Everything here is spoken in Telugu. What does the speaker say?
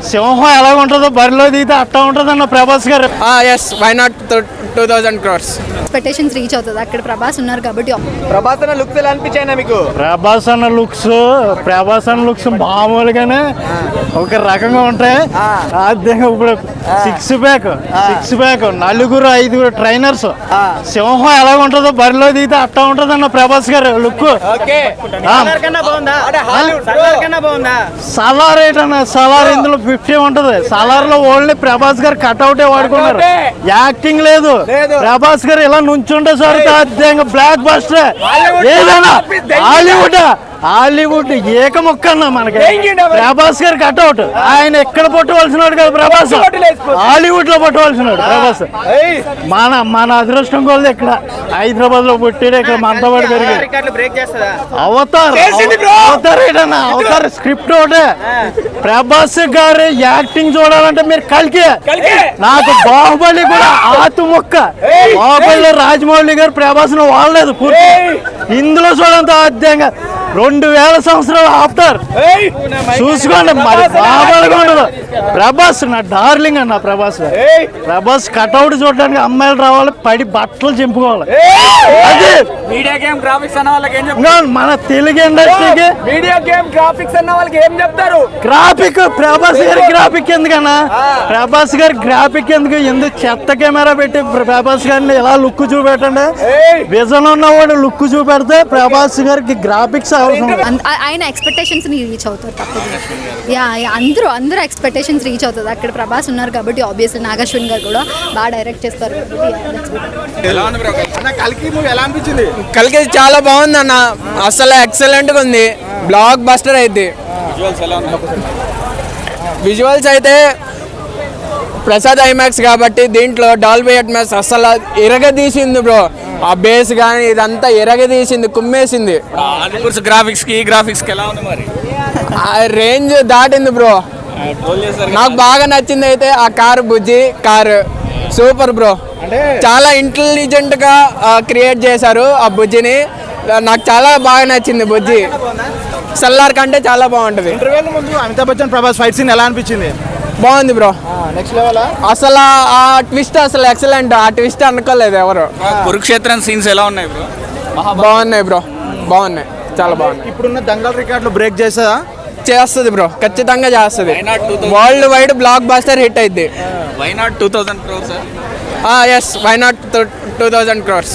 సింహం ఎలా ఉంటుందో బరిలో దిగితే అట్టా ఉంటుందన్న ప్రభాస్ గారు. Yes why not 2000 crores. Expectations reach అవుతుంది అక్కడ ప్రభాస్ ఉన్నారు కాబట్టి. ప్రభాస్ అన్న లుక్స్ ఎలా అనిపించాయి మీకు? ప్రభాస్ అన్న లుక్స్ మామూలుగానే ఒక రకంగా ఉంటాయి. ఆద్యంగా ఇప్పుడు సిక్స్ ప్యాక్ నలుగురు ఐదుగురు ట్రైనర్స్. సింహం ఎలా ఉంటుందో బరిలో దిగితే అట్టా ఉంటుందన్న ప్రభాస్ గారు లుక్. సలార్ ఏంటన్నా, సలార్ ఇందులో 50 ఉంటది. సలార్ లో ఓన్లీ ప్రభాస్ గారు కట్అవుటే వాడుకున్నారు, యాక్టింగ్ లేదు. ప్రభాస్ గారు ఇలా నుంచుంటే సార్ బ్లాక్ బస్టర్. ఏదైనా హాలీవుడ్ ఏకముక్క అన్న మనకి ప్రభాస్ గారు కట్అవుట్. ఆయన ఎక్కడ పట్టవలసినాడు కదా ప్రభాస్, హాలీవుడ్ లో పట్టవలసినాడు ప్రభాస్. మన అదృష్టం కొలది ఇక్కడ హైదరాబాద్ లో పుట్టాడు, ఇక్కడ మనతో పాటు పెరిగాడు. అవతార్ స్క్రిప్ట్ ఒకటే. ప్రభాస్ గారు యాక్టింగ్ చూడాలంటే మీరు కలికి. నాకు బాహుబలి కూడా ఆతు మొక్క. బాహుబలిలో రాజమౌళి గారు ప్రభాస్ ను వాడలేదు పూర్తి. ఇందులో చూడంత ఆద్యంగా 2000 సంవత్సరాలు ఆఫ్టర్ చూసుకోండి. మరి బాగా ఉండదు. ప్రభాస్ నా డార్లింగ్ అన్న. ప్రభాస్ కట్అవుట్ చూడడానికి అమ్మాయిలు రావాలి, పడి బట్టలు చింపుకోవాలి. అది మన తెలుగు ఇండస్ట్రీకి గ్రాఫిక్. ప్రభాస్ గారి గ్రాఫిక్ ఎందుకన్నా? ప్రభాస్ గారి గ్రాఫిక్ ఎందుకు చెత్త కెమెరా పెట్టి ప్రభాస్ గారిని ఇలా లుక్ చూపెట్టండి. విజన్ ఉన్నవాడు లుక్ చూపెడితే ప్రభాస్ గారికి గ్రాఫిక్స్ అవసరం. ఆయన ఎక్స్పెక్టేషన్స్ రీచ్ అవుతారు తప్పదు. అందరూ ఎక్స్పెక్టేషన్స్ రీచ్ అవుతుంది అక్కడ ప్రభాస్ ఉన్నారు కాబట్టి. ఆబ్వియస్లీ నాగశ్విన్ గారు కూడా బాగా డైరెక్ట్ చేస్తారు. కల్కి చాలా బాగుంది అన్న, అసలు ఎక్సలెంట్ గా ఉంది. బ్లాక్ బస్టర్ అయితే విజువల్స్ అయితే ప్రసాద్ ఐమాక్స్ కాబట్టి దీంట్లో డాల్బీ అట్మాస్ అసలు ఎరగదీసింది బ్రో. ఆ బేస్ కానీ ఇదంతా ఎరగదీసింది, కుమ్మేసింది. గ్రాఫిక్స్ ఎలా ఉంది మరి? ఆ రేంజ్ దాటింది బ్రో. నాకు బాగా నచ్చింది అయితే ఆ కారు, బుజ్జి కారు సూపర్ బ్రో. చాలా ఇంటెలిజెంట్ గా క్రియేట్ చేశారు ఆ బుజ్జిని. నాకు చాలా బాగా నచ్చింది బుజ్జి. సల్లార్ కంటే చాలా బాగుంటది. అమితాబ్ బచ్చన్ ప్రభాస్ ఫైట్ సీన్ ఎలా అనిపించింది? బాగుంది బ్రో. నెక్స్ట్ లెవెల్ అసలు ఆ ట్విస్ట్ అసలు ఎక్సలెంట్. ఆ ట్విస్ట్ అనుకోలేదు ఎవరు. కురుక్షేత్రం సీన్స్ ఎలా ఉన్నాయి బ్రో? బాగున్నాయి బ్రో, బాగున్నాయి, చాలా బాగున్నాయి. ఇప్పుడున్న దంగల్ రికార్డులు బ్రేక్ చేస్తుంది బ్రో, ఖచ్చితంగా చేస్తుంది. Worldwide blockbuster hit అయింది. Why not 2000 crores? Yes why not 2000 crores.